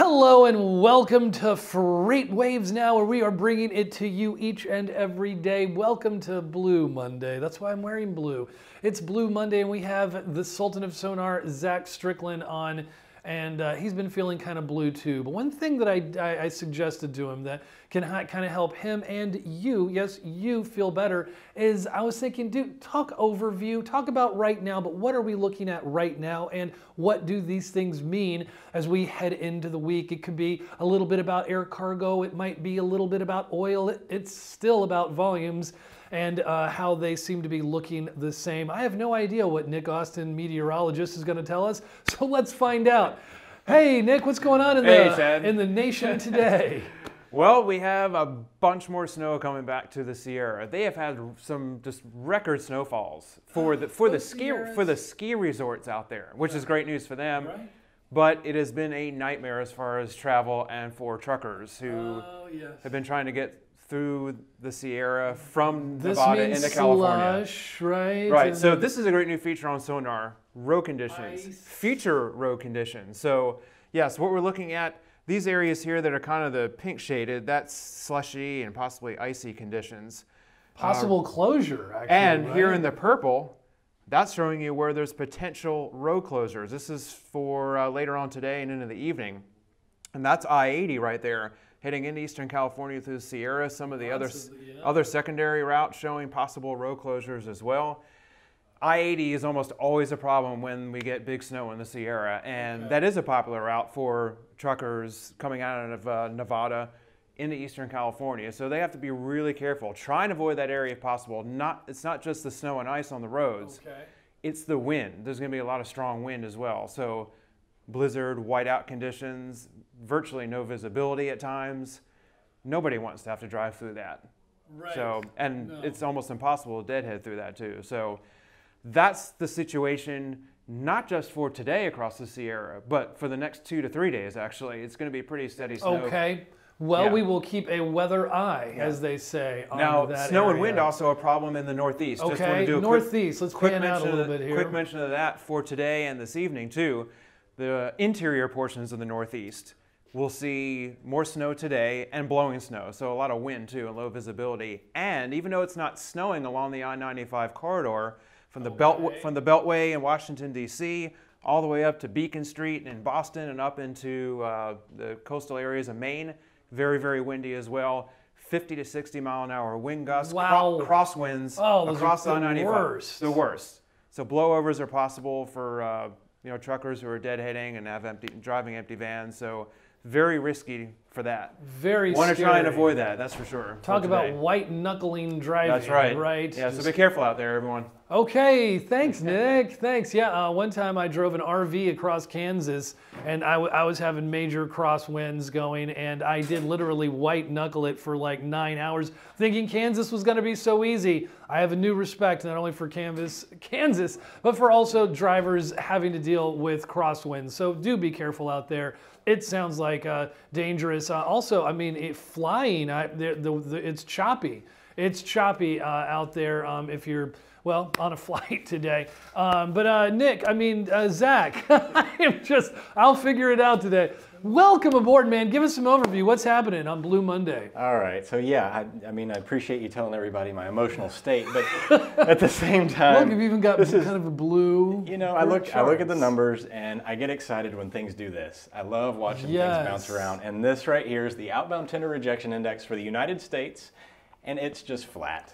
Hello and welcome to FreightWaves Now, where we are bringing it to you each and every day. Welcome to Blue Monday. That's why I'm wearing blue. It's Blue Monday and we have the Sultan of Sonar, Zach Strickland, on, and he's been feeling kind of blue too. But one thing that I suggested to him that can kind of help him and you, yes, you feel better, is I was thinking, dude, talk overview, talk about right now, but what are we looking at right now and what do these things mean as we head into the week? It could be a little bit about air cargo, it might be a little bit about oil, it's still about volumes and how they seem to be looking the same. I have no idea what Nick Austin, meteorologist, is going to tell us, so let's find out. Hey Nick, what's going on in the nation today? Well, we have a bunch more snow coming back to the Sierra. They have had some just record snowfalls for the ski resorts out there, which is great news for them. Right. But it has been a nightmare as far as travel and for truckers who have been trying to get through the Sierra from Nevada into California. Slush, right? Right. So this is a great new feature on sonar: road conditions, future road conditions. So yes, what we're looking at. These areas here that are kind of the pink shaded, that's slushy and possibly icy conditions. Possible closure, actually. And right? here in the purple, that's showing you where there's potential road closures. This is for later on today and into the evening. And that's I-80 right there, heading into Eastern California through the Sierra. Some of the other secondary routes showing possible road closures as well. I-80 is almost always a problem when we get big snow in the Sierra, and that is a popular route for truckers coming out of Nevada into Eastern California. So they have to be really careful. Try and avoid that area if possible. It's not just the snow and ice on the roads. It's the wind. There's going to be a lot of strong wind as well. So blizzard, whiteout conditions, virtually no visibility at times. Nobody wants to have to drive through that. Right. So, it's almost impossible to deadhead through that too. So that's the situation, not just for today across the Sierra, but for the next 2 to 3 days, actually. It's going to be pretty steady snow. Okay. Well, we will keep a weather eye, as they say, on now, that snow area. and wind also a problem in the Northeast. Okay, just want to do a Northeast. Let's pan out a little bit here. Quick mention of that for today and this evening, too. The interior portions of the Northeast will see more snow today and blowing snow, so a lot of wind, too, and low visibility. And even though it's not snowing along the I-95 corridor, from the Beltway in Washington, D.C., all the way up to Beacon Street in Boston and up into the coastal areas of Maine. Very, very windy as well. 50 to 60 mile an hour wind gusts, crosswinds across the I-95. The worst. So blowovers are possible for truckers who are deadheading and have driving empty vans. So very risky for that. Very Want to try and avoid that, that's for sure. Talk about white knuckling driving. That's right. Right. Yeah, so be careful out there, everyone. Okay, thanks, Nick. Thanks. Yeah, one time I drove an RV across Kansas, and I was having major crosswinds going, and I did literally white knuckle it for like 9 hours, thinking Kansas was going to be so easy. I have a new respect not only for Kansas, but for also drivers having to deal with crosswinds. So do be careful out there. It sounds like dangerous. Also, I mean, flying, it's choppy. It's choppy out there if you're, well, on a flight today. But Nick, I mean, Zach, I'll figure it out today. Welcome aboard, man. Give us some overview. What's happening on Blue Monday? All right. So yeah, I mean, I appreciate you telling everybody my emotional state, but at the same time, look, you've even got kind of a blue. You know, I look at the numbers and I get excited when things do this. I love watching things bounce around. And this right here is the outbound tender rejection index for the United States, and it's just flat.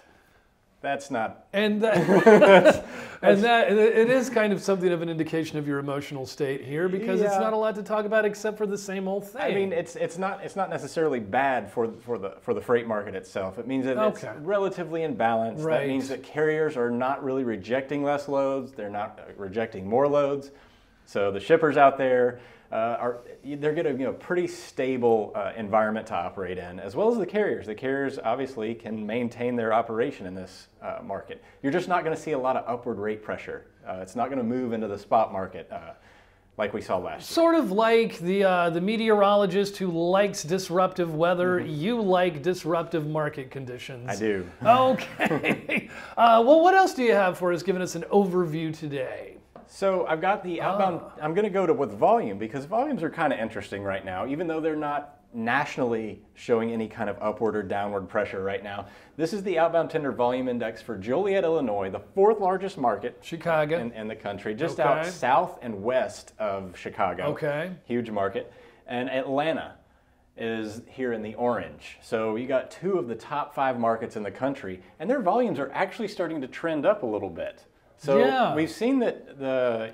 That's not. And it is kind of something of an indication of your emotional state here, because it's not a lot to talk about except for the same old thing. I mean, it's not necessarily bad for the freight market itself. It means that it's relatively in balance. Right. That means that carriers are not really rejecting less loads. They're not rejecting more loads. So the shippers out there they're getting a pretty stable environment to operate in, as well as the carriers. The carriers obviously can maintain their operation in this market. You're just not going to see a lot of upward rate pressure. It's not going to move into the spot market like we saw last year. Sort of like the meteorologist who likes disruptive weather. You like disruptive market conditions. I do. Okay. Well, what else do you have for us, giving us an overview today? So I've got the outbound. I'm going to go with volume because volumes are kind of interesting right now, even though they're not nationally showing any kind of upward or downward pressure right now. This is the outbound tender volume index for Joliet, Illinois, the 4th largest market Chicago in the country, just out south and west of Chicago. Okay. Huge market. And Atlanta is here in the orange. So you got 2 of the top 5 markets in the country, and their volumes are actually starting to trend up a little bit. So we've seen that the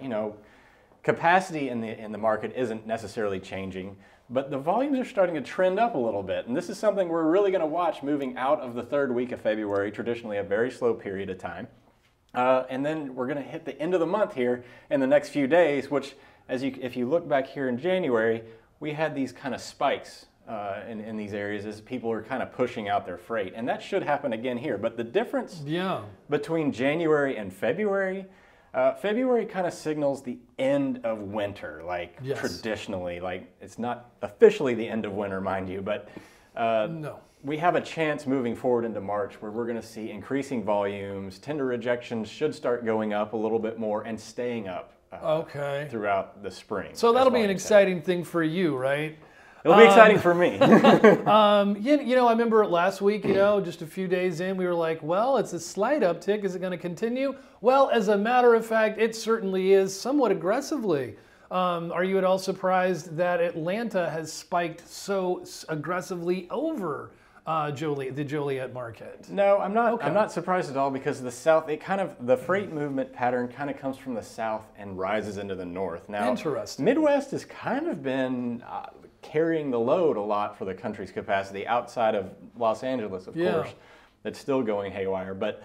capacity in the market isn't necessarily changing, but the volumes are starting to trend up a little bit. And this is something we're really going to watch moving out of the 3rd week of February, traditionally a very slow period of time. And then we're going to hit the end of the month here in the next few days, which, if you look back here in January, we had these kind of spikes in these areas as people are kind of pushing out their freight. And that should happen again here. But the difference between January and February, February kind of signals the end of winter, like traditionally. Like, it's not officially the end of winter, mind you, but we have a chance moving forward into March where we're going to see increasing volumes. Tender rejections should start going up a little bit more and staying up throughout the spring. So that'll be an exciting thing for you, right? It'll be exciting for me. I remember last week, just a few days in, we were like, well, it's a slight uptick. Is it going to continue? Well, as a matter of fact, it certainly is, somewhat aggressively. Are you at all surprised that Atlanta has spiked so aggressively over the Joliet market? No, I'm not. I'm not surprised at all because the south, the freight movement pattern kind of comes from the south and rises into the north. Now, interesting. Midwest has kind of been carrying the load a lot for the country's capacity outside of Los Angeles, of course. That's still going haywire. But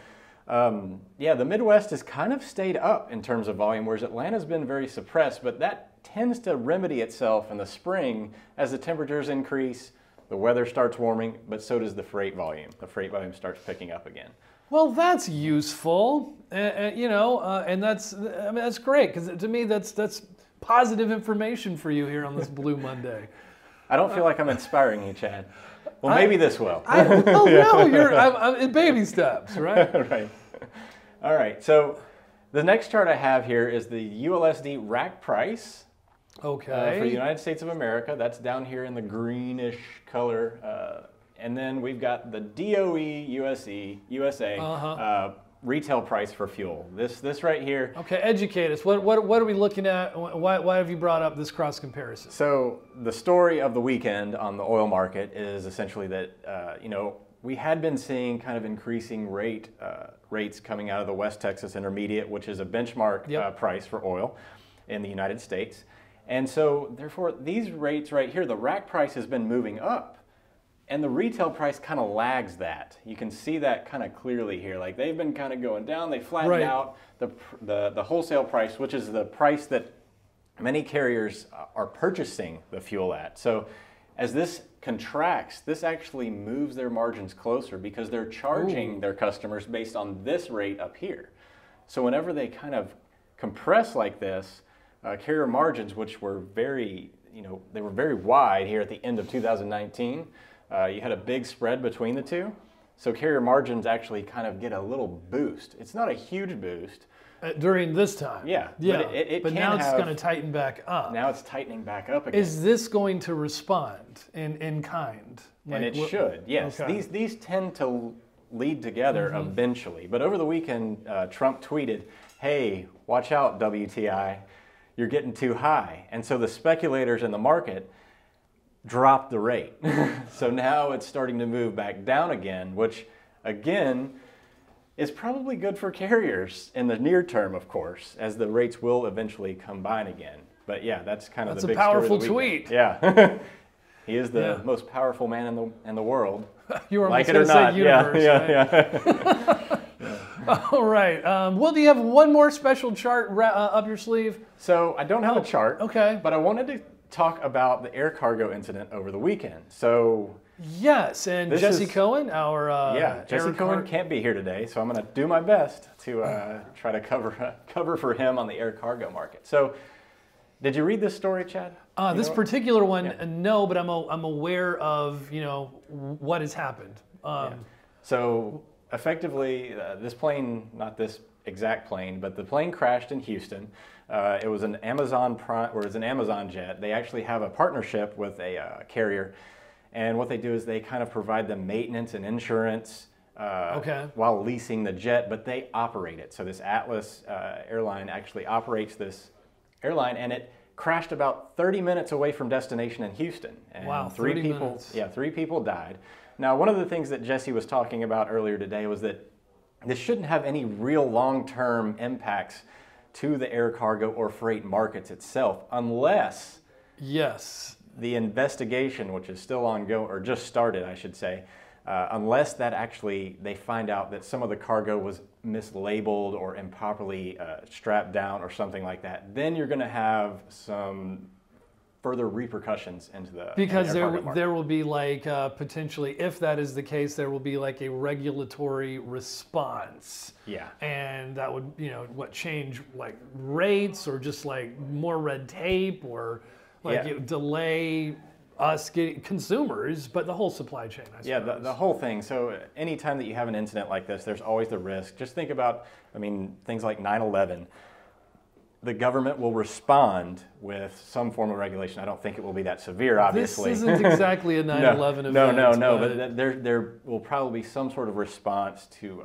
the Midwest has kind of stayed up in terms of volume, whereas Atlanta's been very suppressed. But that tends to remedy itself in the spring as the temperatures increase, the weather starts warming, but so does the freight volume. The freight volume starts picking up again. Well, that's useful, and that's great because to me that's positive information for you here on this Blue Monday. I don't feel like I'm inspiring you, Chad. Well, maybe this will. I'm in baby steps, right? Right. All right. So the next chart I have here is the ULSD rack price. For the United States of America. That's down here in the greenish color. And then we've got the DOE USA retail price for fuel. This right here. Okay, educate us. What are we looking at? Why have you brought up this cross comparison? So the story of the weekend on the oil market is essentially that we had been seeing kind of increasing rates coming out of the West Texas Intermediate, which is a benchmark price for oil in the United States. And so, therefore, these rates right here, the rack price has been moving up, and the retail price kind of lags that. You can see that kind of clearly here. Like, they've been kind of going down. They flattened out the wholesale price, which is the price that many carriers are purchasing the fuel at. So, as this contracts, this actually moves their margins closer because they're charging their customers based on this rate up here. So, whenever they kind of compress like this, carrier margins, which were very wide here at the end of 2019. You had a big spread between the two. So carrier margins actually kind of get a little boost. It's not a huge boost. During this time. Yeah. But now it's going to tighten back up. Now it's tightening back up again. Is this going to respond in kind? And it should, yes. Okay. These tend to lead together eventually. But over the weekend, Trump tweeted, hey, watch out, WTI. You're getting too high. And so the speculators in the market dropped the rate. So now it's starting to move back down again, which again is probably good for carriers in the near term, of course, as the rates will eventually combine again. But yeah, that's kind of the big story of the weekend. That's a powerful tweet. Yeah. He is the most powerful man in the world. You were like going to say universe, yeah. All right. Well, do you have one more special chart up your sleeve? So I don't have a chart. Okay. But I wanted to talk about the air cargo incident over the weekend. So yes, and Jesse Cohen, our Jesse Cohen can't be here today, so I'm going to do my best to try to cover for him on the air cargo market. So, did you read this story, Chad? This particular one, no, but I'm aware of what has happened. So effectively, this plane, not this exact plane, but the plane crashed in Houston. It was an Amazon jet. They actually have a partnership with a carrier, and what they do is they kind of provide them maintenance and insurance while leasing the jet, but they operate it. So this Atlas airline actually operates this airline, and it crashed about 30 minutes away from destination in Houston. And wow, 3 people, minutes. Yeah, 3 people died. Now, one of the things that Jesse was talking about earlier today was that this shouldn't have any real long-term impacts to the air cargo or freight markets itself, unless the investigation, which is still ongoing, or just started, I should say, unless that actually they find out that some of the cargo was mislabeled or improperly strapped down or something like that, then you're going to have some further repercussions into the because air cargo market. there will be like potentially, if that is the case, there will be like a regulatory response. Yeah. And that would, change like rates or just like more red tape or like it delay us getting consumers, but the whole supply chain, I suppose. Yeah, the whole thing. So anytime that you have an incident like this, there's always the risk. Just think about, things like 9/11. The government will respond with some form of regulation. I don't think it will be that severe, obviously. This isn't exactly a 9/11 event. No. But there will probably be some sort of response to,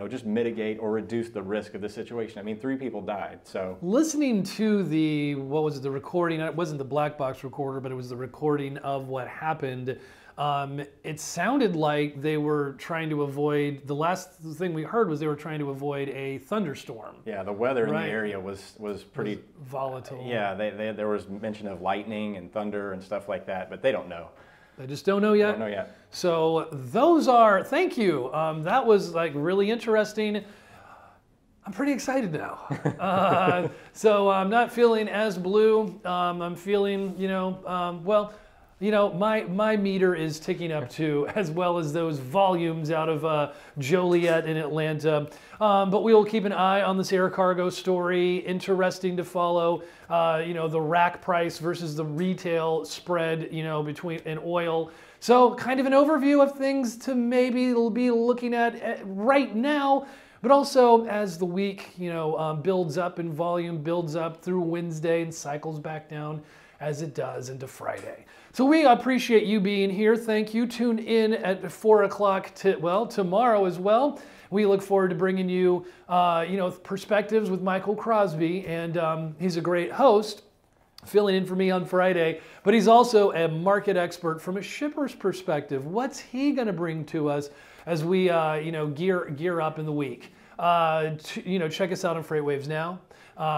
just mitigate or reduce the risk of the situation. 3 people died, so. Listening to the recording, it wasn't the black box recorder, but it was the recording of what happened. It sounded like they were trying to avoid, the last thing we heard was they were trying to avoid a thunderstorm. Yeah, the weather in the area was pretty volatile. Yeah, there was mention of lightning and thunder and stuff like that, but they don't know. They just don't know yet? Don't know yet. So thank you. That was like really interesting. I'm pretty excited now. So I'm not feeling as blue. I'm feeling, my meter is ticking up too, as well as those volumes out of Joliet in Atlanta. But we will keep an eye on this air cargo story. Interesting to follow, the rack price versus the retail spread, between in oil. So kind of an overview of things to maybe be looking at right now. But also as the week, builds up and volume builds up through Wednesday and cycles back down as it does into Friday. So we appreciate you being here. Thank you. Tune in at 4 o'clock tomorrow as well. We look forward to bringing you, perspectives with Michael Crosby, and he's a great host, filling in for me on Friday, but he's also a market expert from a shipper's perspective. What's he going to bring to us as we, gear up in the week? Check us out on FreightWaves Now.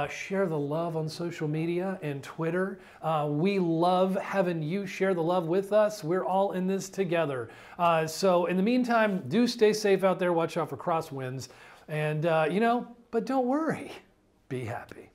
Share the love on social media and Twitter. We love having you share the love with us. We're all in this together. So in the meantime, do stay safe out there. Watch out for crosswinds. And, but don't worry. Be happy.